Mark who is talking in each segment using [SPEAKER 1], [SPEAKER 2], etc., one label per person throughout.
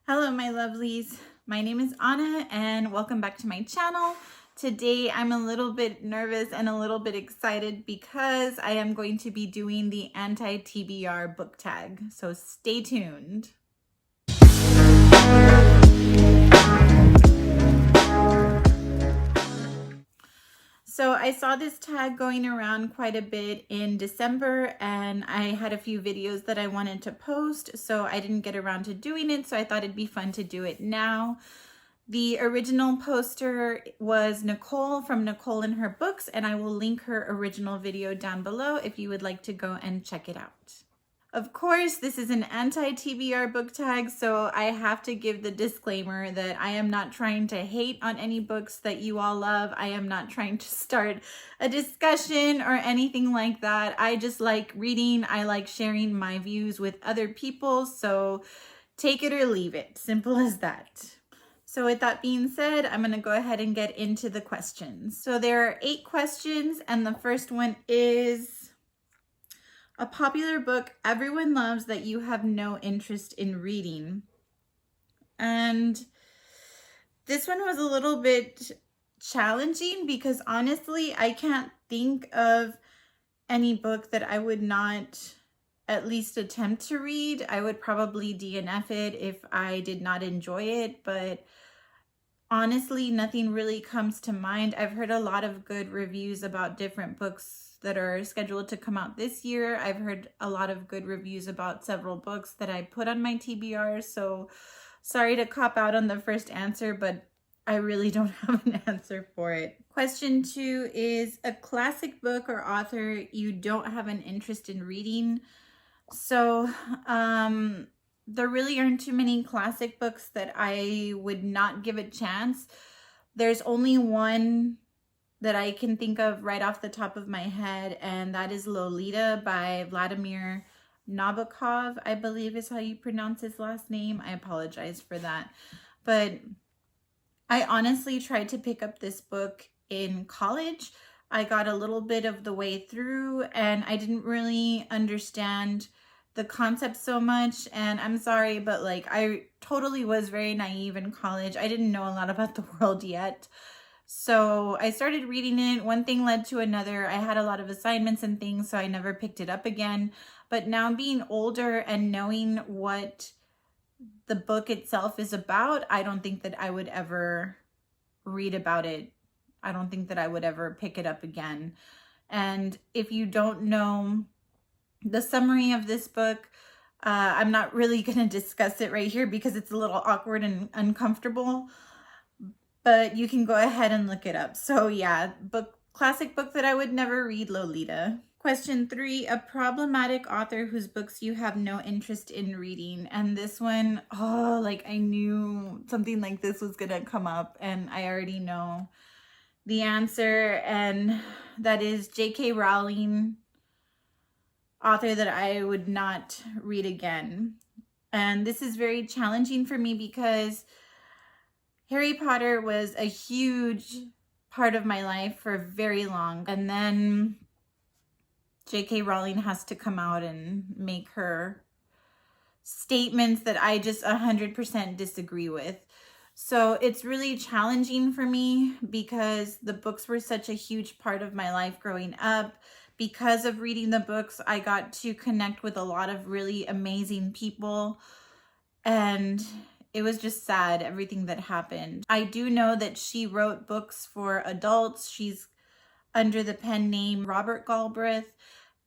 [SPEAKER 1] Hello, my lovelies. My name is Anna and welcome back to my channel. Today, I'm a little bit nervous and a little bit excited because I am going to be doing the anti-TBR book tag. So stay tuned. So I saw this tag going around quite a bit in December and I had a few videos that I wanted to post, so I didn't get around to doing it, so I thought it'd be fun to do it now. The original poster was Nicole from Nicole and Her Books, and I will link her original video down below if you would like to go and check it out. Of course, this is an anti-TBR book tag, so I have to give the disclaimer that I am not trying to hate on any books that you all love. I am not trying to start a discussion or anything like that. I just like reading. I like sharing my views with other people, so take it or leave it. Simple as that. So with that being said, I'm going to go ahead and get into the questions. So there are 8 questions, and the first one is a popular book everyone loves that you have no interest in reading. And this one was a little bit challenging because honestly, I can't think of any book that I would not at least attempt to read. I would probably DNF it if I did not enjoy it, but honestly, nothing really comes to mind. I've heard a lot of good reviews about different books that are scheduled to come out this year. I've heard a lot of good reviews about several books that I put on my TBR, so sorry to cop out on the first answer, but I really don't have an answer for it. Question 2 is a classic book or author you don't have an interest in reading. So, there really aren't too many classic books that I would not give a chance. There's only one that I can think of right off the top of my head, and that is Lolita by Vladimir Nabokov, I believe is how you pronounce his last name. I apologize for that. But I honestly tried to pick up this book in college. I got a little bit of the way through, and I didn't really understand the concept so much, and I'm sorry, but like I totally was very naive in college. I didn't know a lot about the world yet. So I started reading it. One thing led to another. I had a lot of assignments and things, so I never picked it up again. But now being older and knowing what the book itself is about, I don't think that I would ever read about it. I don't think that I would ever pick it up again. And if you don't know the summary of this book, I'm not really going to discuss it right here because it's a little awkward and uncomfortable, but you can go ahead and look it up. So yeah, classic book that I would never read, Lolita. Question 3, a problematic author whose books you have no interest in reading. And this one, oh, like I knew something like this was gonna come up and I already know the answer, and that is J.K. Rowling, author that I would not read again. And this is very challenging for me because Harry Potter was a huge part of my life for very long. And then J.K. Rowling has to come out and make her statements that I just 100% disagree with. So it's really challenging for me because the books were such a huge part of my life growing up. Because of reading the books, I got to connect with a lot of really amazing people, and it was just sad, everything that happened. I do know that she wrote books for adults. She's under the pen name Robert Galbraith,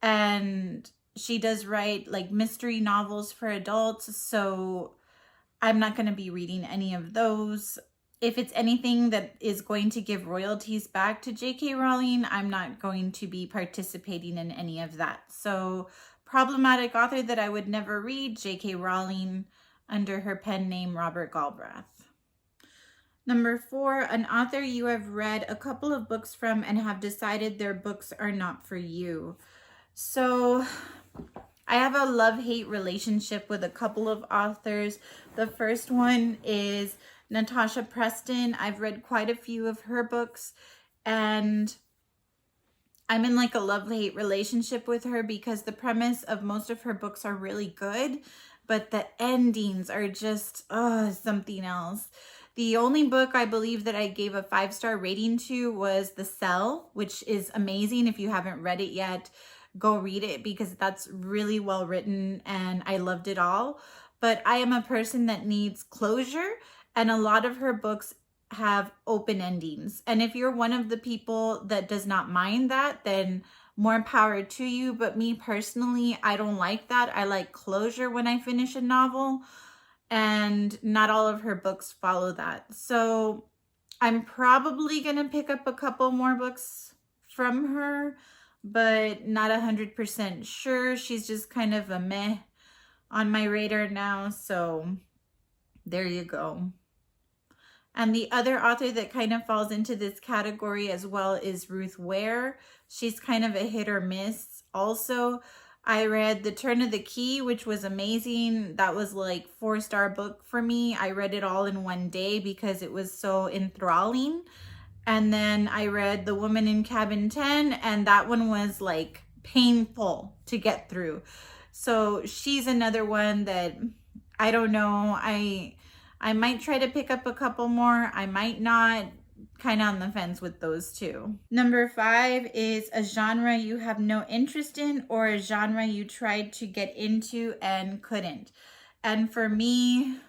[SPEAKER 1] and she does write like mystery novels for adults, so I'm not going to be reading any of those. If it's anything that is going to give royalties back to J.K. Rowling, I'm not going to be participating in any of that. So problematic author that I would never read, J.K. Rowling, under her pen name Robert Galbraith. Number 4, an author you have read a couple of books from and have decided their books are not for you. So I have a love-hate relationship with a couple of authors. The first one is Natasha Preston. I've read quite a few of her books, and I'm in like a love-hate relationship with her because the premise of most of her books are really good, but the endings are just something else. The only book I believe that I gave a 5-star rating to was The Cell, which is amazing. If you haven't read it yet, go read it because that's really well written and I loved it all. But I am a person that needs closure, and a lot of her books have open endings. And if you're one of the people that does not mind that, then more power to you. But me personally, I don't like that. I like closure when I finish a novel, and not all of her books follow that. So I'm probably gonna pick up a couple more books from her, but not 100% sure. She's just kind of a meh on my radar now, so there you go. And the other author that kind of falls into this category as well is Ruth Ware. She's kind of a hit or miss also. I read The Turn of the Key, which was amazing. That was like 4-star book for me. I read it all in one day because it was so enthralling. And then I read The Woman in Cabin 10, and that one was like painful to get through. So she's another one that I don't know. I might try to pick up a couple more. I might not. Kind of on the fence with those two. Number 5 is a genre you have no interest in, or a genre you tried to get into and couldn't. And for me,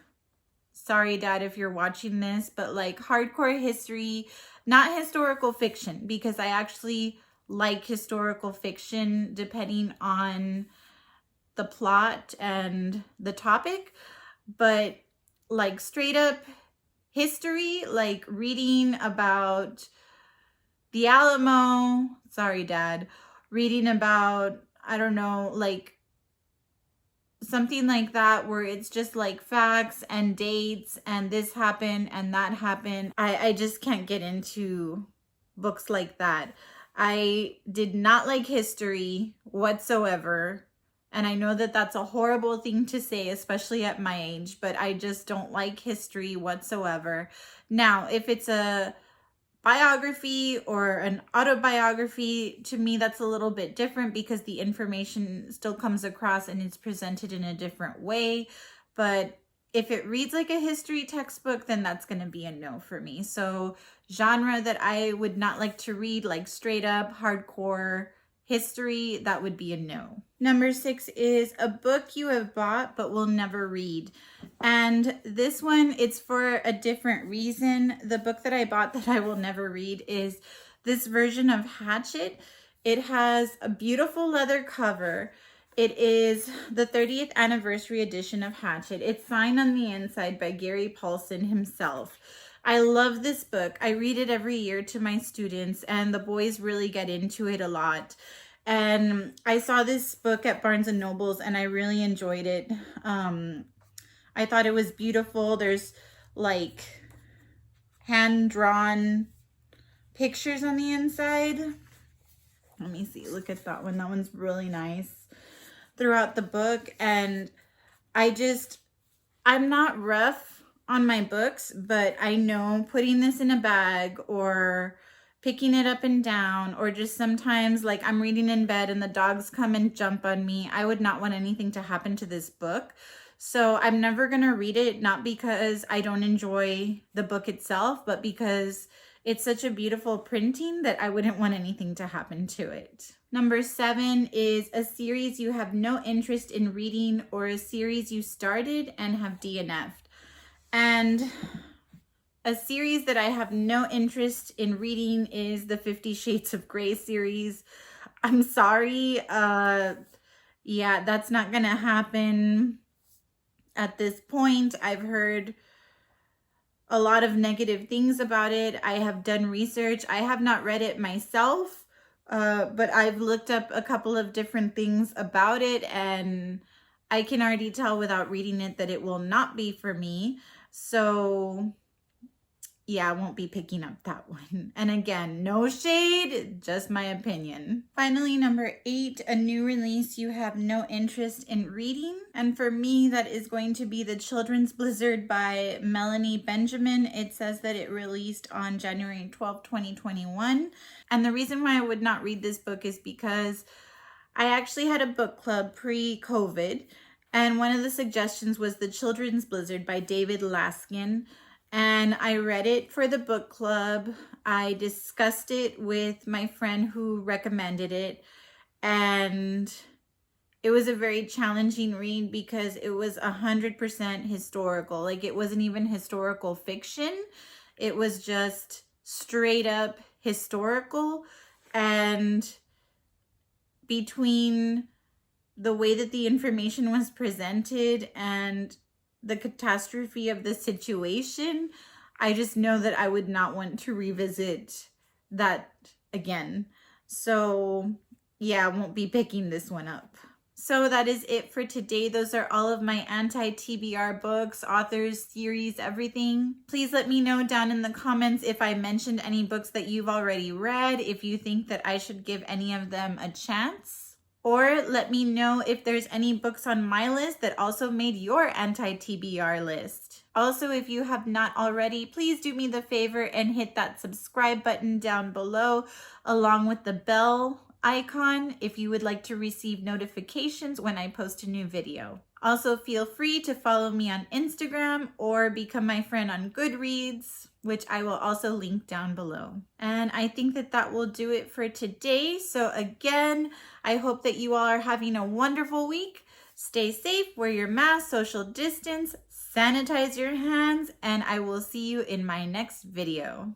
[SPEAKER 1] sorry Dad if you're watching this, but like hardcore history, not historical fiction, because I actually like historical fiction depending on the plot and the topic, but like straight up history, like reading about the Alamo, sorry Dad, reading about, I don't know, like something like that where it's just like facts and dates and this happened and that happened. I just can't get into books like that. I did not like history whatsoever. And I know that that's a horrible thing to say, especially at my age, but I just don't like history whatsoever. Now, if it's a biography or an autobiography, to me, that's a little bit different because the information still comes across and it's presented in a different way. But if it reads like a history textbook, then that's going to be a no for me. So genre that I would not like to read, like straight up hardcore history, that would be a no. Number 6 is a book you have bought but will never read. And this one, it's for a different reason. The book that I bought that I will never read is this version of Hatchet. It has a beautiful leather cover. It is the 30th anniversary edition of Hatchet. It's signed on the inside by Gary Paulson himself. I love this book. I read it every year to my students, and the boys really get into it a lot. And I saw this book at Barnes & Noble's, and I really enjoyed it. I thought it was beautiful. There's like hand-drawn pictures on the inside. Let me see. Look at that one. That one's really nice throughout the book. And I'm not rough on my books, but I know putting this in a bag or picking it up and down, or just sometimes like I'm reading in bed and the dogs come and jump on me, I would not want anything to happen to this book. So I'm never going to read it, not because I don't enjoy the book itself, but because it's such a beautiful printing that I wouldn't want anything to happen to it. Number 7 is a series you have no interest in reading, or a series you started and have DNF'd. And a series that I have no interest in reading is the 50 Shades of Grey series. I'm sorry. Yeah, that's not gonna happen at this point. I've heard a lot of negative things about it. I have done research. I have not read it myself, but I've looked up a couple of different things about it, and I can already tell without reading it that it will not be for me. So yeah, I won't be picking up that one. And again, no shade, just my opinion. Finally, number 8, a new release you have no interest in reading. And for me, that is going to be The Children's Blizzard by Melanie Benjamin. It says that it released on January 12, 2021. And the reason why I would not read this book is because I actually had a book club pre-COVID, And one of the suggestions was The Children's Blizzard by David Laskin. And I read it for the book club. I discussed it with my friend who recommended it. And it was a very challenging read because it was 100% historical. Like, it wasn't even historical fiction. It was just straight up historical. And between the way that the information was presented and the catastrophe of the situation, I just know that I would not want to revisit that again. So yeah, I won't be picking this one up. So that is it for today. Those are all of my anti-TBR books, authors, series, everything. Please let me know down in the comments if I mentioned any books that you've already read, if you think that I should give any of them a chance. Or let me know if there's any books on my list that also made your anti-TBR list. Also, if you have not already, please do me the favor and hit that subscribe button down below along with the bell icon if you would like to receive notifications when I post a new video. Also, feel free to follow me on Instagram or become my friend on Goodreads, which I will also link down below. And I think that that will do it for today. So again, I hope that you all are having a wonderful week. Stay safe, wear your mask, social distance, sanitize your hands, and I will see you in my next video.